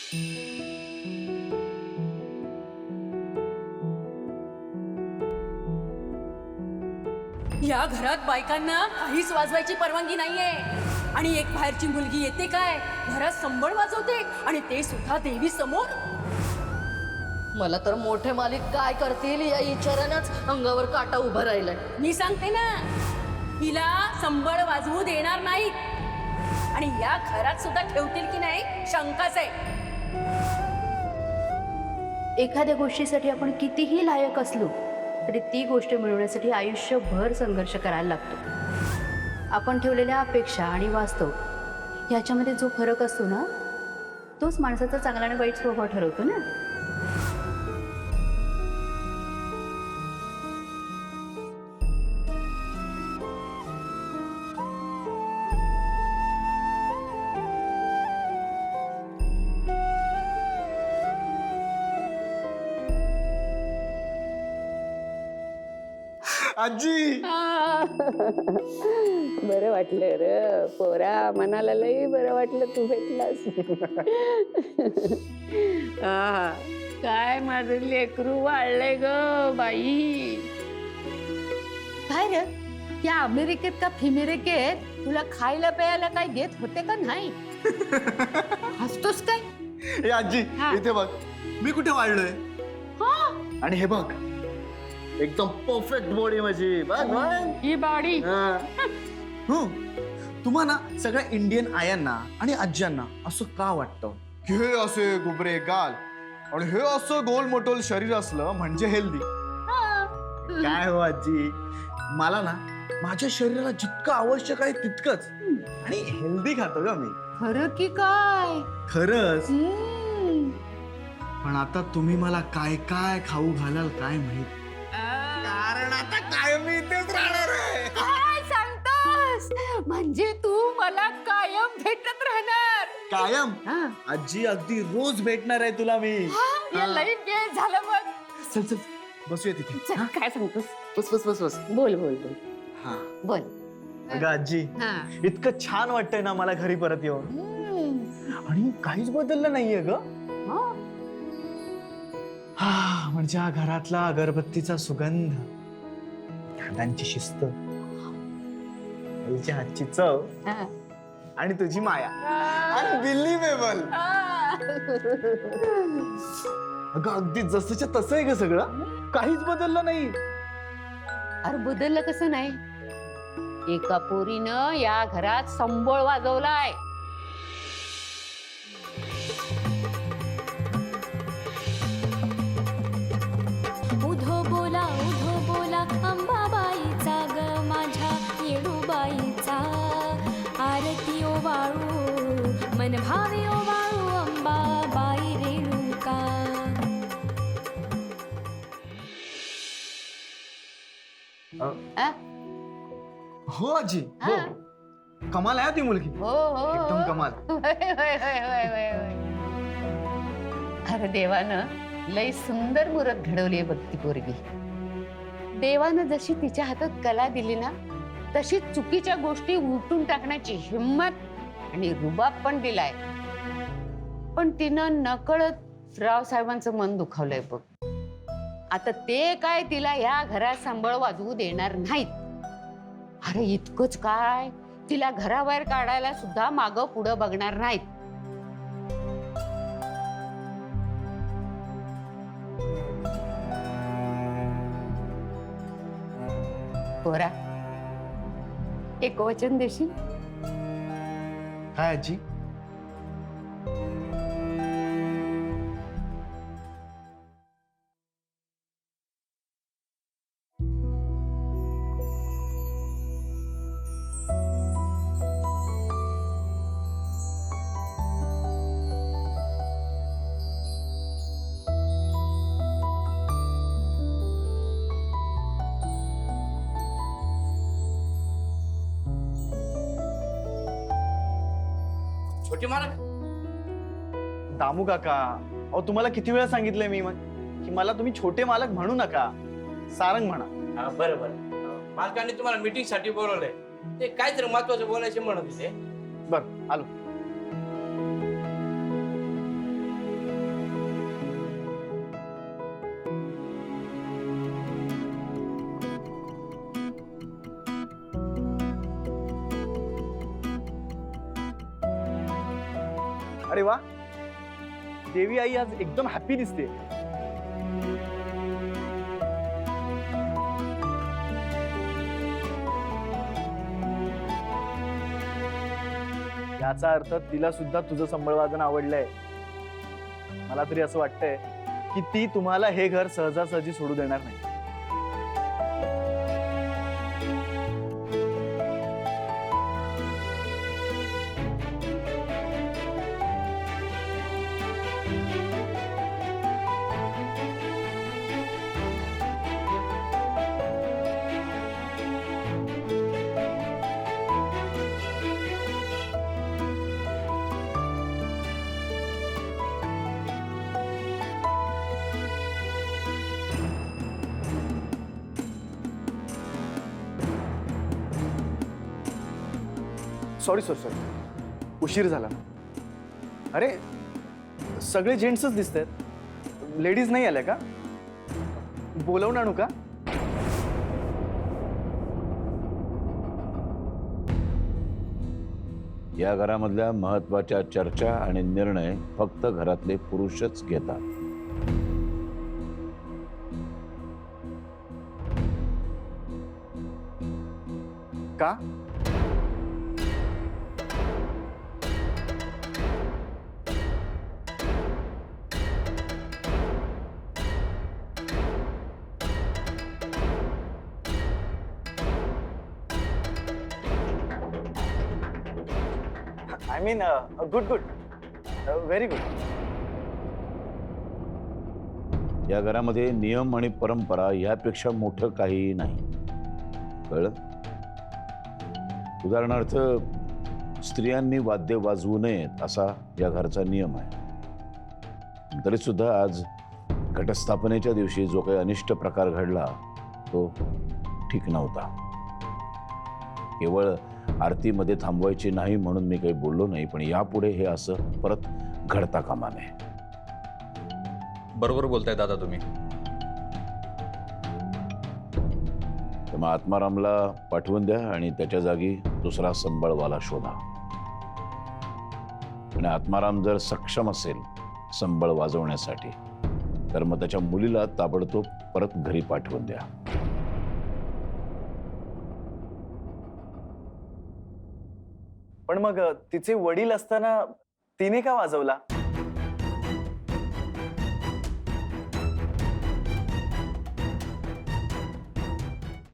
या घरात बायकांना काहीच वाजवायची परवानगी नाहीये आणि एक बाहेरची मुलगी येते काय घरात संबळ वाजवते आणि ते सुद्धा देवी समोर. मला तर मोठे मालिक काय करतील या विचारानंच अंगावर काटा उभा राहिलाय. मी सांगते ना हिला संबळ वाजवू देणार नाहीत आणि या घरात सुद्धा ठेवतील की नाही शंकाच आहे. एखाद्या गोष्टीसाठी आपण कितीही लायक असलो तरी ती गोष्ट मिळवण्यासाठी आयुष्यभर संघर्ष करायला लागतो. आपण ठेवलेल्या अपेक्षा आणि वास्तव ह्याच्यामध्ये जो फरक असतो ना तोच माणसाचा चांगला आणि वाईट स्वभाव ठरवतो ना. आजी बरं वाटलं र पोरा, मनाला लई बरं वाटलं तू भेटलास. काय माझं लेकरू वाढलंय ग बाई. काय रे त्या अमेरिकेत का फिमेरिकेत तुला खायला प्यायला काय देत होते का नाही? हसतोस काय? हे आजी इथे बघ मी कुठे वाढलोय. आणि हे बघ एकदम परफेक्ट बॉडी माझी. बघ ही बाडी तुम्हाला सगळ्या इंडियन आयांना आणि आज्यांना असं का वाटतं की हे असे गुबरे गाल आणि हे असं गोल मोठोल शरीर असलं म्हणजे हेल्दी. काय हो आजी, मला ना माझ्या शरीराला जितकं आवश्यक आहे तितकंच आणि हेल्दी खातो ग मी. खरं की काय? खरंच. पण आता तुम्ही मला काय काय खाऊ घालाल काय माहित, कारण आता काय मी इथेच राहणार आहे. काय सांगतोस? म्हणजे तू मला कायम भेटत राहणार? कायम आजी, अगदी रोज भेटणार आहे तुला मी. लई वेळ झालं बघ. चल चल बसूया तिथे. चल, काय सांगतोस? बस बस बस बस. बोल बोल बोल हा बोल. अगं आजी, इतकं छान वाटतंय ना मला घरी परत येऊन आणि काहीच बदललं नाहीये ग. हा म्हणजे हा घरातला अगरबत्तीचा सुगंध, दादांची शिस्त, आईच्या हातची चव आणि तुझी माया. अनबिलिव्हेबल. अगं अगदी जसंच्या तसं आहे ग सगळं, काहीच बदललं नाही. अरे बदललं कसं नाही? एका पोरीनं या घरात संबळ वाजवलाय. उधो बोला अंबाबाईचा ग माझ्या येडूबाईचा. आरती ओ वाळू मन भावे ओ वाळू अंबाबाई रेणुका. हो आजी, हो. कमाल आहे ती मुलगी. हो हो एकदम कमाल. अरे देवानं लई सुंदर मूर्त घडवली बघ ती पोरगी. देवानं जशी तिच्या हातात कला दिली ना तशी चुकीच्या गोष्टी उलटून टाकण्याची हिम्मत आणि रुबाब पण दिलाय. पण तिनं नकळत रावसाहेबांचं मन दुखावलंय बघ. आता ते काय तिला या घरात संबळ वाजवू देणार नाहीत. अरे इतकंच काय, तिला घराबाहेर काढायला सुद्धा मागं पुढं बघणार नाहीत. पोरा, एक वचन देशील? काय आजी? छोटे मालक. दामू काका, अहो तुम्हाला किती वेळा सांगितलंय मी की मला तुम्ही छोटे मालक म्हणू नका, सारंग म्हणा. बरं बरं. मालकाने तुम्हाला मीटिंग साठी बोलवलंय. ते काहीतरी महत्वाचं बोलायचे म्हणत होते. बर आलो. अरे वा, देवी आई आज एकदम हॅपी दिसते. याचा अर्थ तिला सुद्धा तुझं संबळ वादन आवडलंय. मला तरी असं वाटतंय की ती तुम्हाला हे घर सहजासहजी सोडू देणार नाही. सॉरी सॉरी सॉरी, उशीर झाला. अरे सगळे जेंट्सच दिसत आहेत, लेडीज नाही आल्या का? बोलवून आणू का? या घरामधल्या महत्वाच्या चर्चा आणि निर्णय फक्त घरातले पुरुषच घेतात. का? I mean, good. Very good. या घरामध्ये नियम आणि परंपरा यापेक्षा मोठं काहीही नाही. कळलं? उदाहरणार्थ, स्त्रियांनी वाद्य वाजवू नयेत असा या घरचा नियम आहे. तरी सुद्धा आज घटस्थापनेच्या दिवशी जो काही अनिष्ट प्रकार घडला तो ठीक नव्हता. केवळ आरतीमध्ये थांबवायची नाही म्हणून मी काही बोललो नाही, पण यापुढे हे असं परत घडता कामा नये. बरोबर बोलताय दादा तुम्ही. तर मग आत्मारामला पाठवून द्या आणि त्याच्या जागी दुसरा संबळवाला शोधा. आणि आत्माराम जर सक्षम असेल संबळ वाजवण्यासाठी तर मग त्याच्या मुलीला ताबडतोब परत घरी पाठवून द्या. पण मग तिचे वडील असताना तिने का वाजवला?